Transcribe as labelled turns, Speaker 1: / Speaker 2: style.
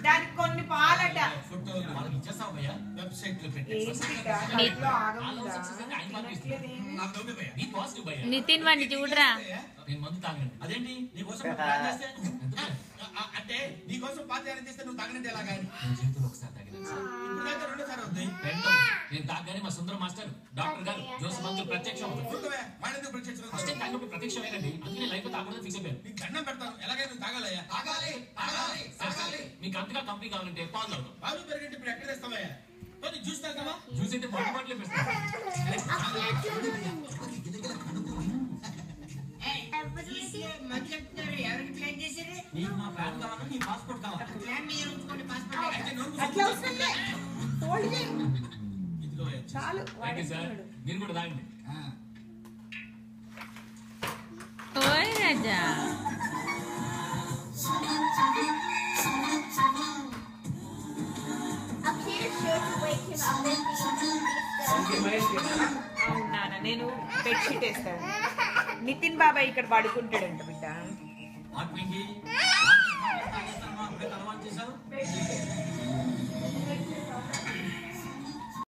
Speaker 1: దానికి కొన్ని పాలట
Speaker 2: నితిన్ వాడిని చూడరా.
Speaker 3: అదేంటి నీకోసం అంటే నీకోసం పాత్యాన్ని చేస్తే నువ్వు తాగినంటే ఎలాగా? జీవితంలో ఒకసారి తాగినాను సార్, ఇప్పుడు రెండోసారి అవుతాయి. నేను తాగగానే మా సుందర మాస్టర్ డాక్టర్ గారు జోసఫ్ అంకుల్ ప్రత్యక్షం ప్రత్యక్షమేనండి. అందుకే లైఫ్ తాగడం ఫిక్స్ అయిపోయాను. నీకు దండం పెడతాను, ఎలాగైనా నువ్వు తాగాలయ్యా. తాగాలి తాగాలి తాగాలి. మీకు అంతగా కంపెనీ కావాలంటే పాలు తాగుతాం. పాలు పెరిగంటే ఇప్పుడు ఎక్కడ తెస్తావయ్యా? జ్యూస్ తాగుతావా? జ్యూస్ అయితే బాటిల్ బాటిల్ పెడతాను. నీకు మా ప్లాన్ కావాలా, నీ పాస్పోర్ట్ కావాలా? మీరు కూడా తాగండి.
Speaker 2: ఓయ్ రాజా
Speaker 1: అవునా? నేను బెడ్షీట్ వేస్తాను. నితిన్ బాబాయ్ ఇక్కడ పడుకుంటాడంట బిడ్డ.
Speaker 3: అలవాటు చేశారు.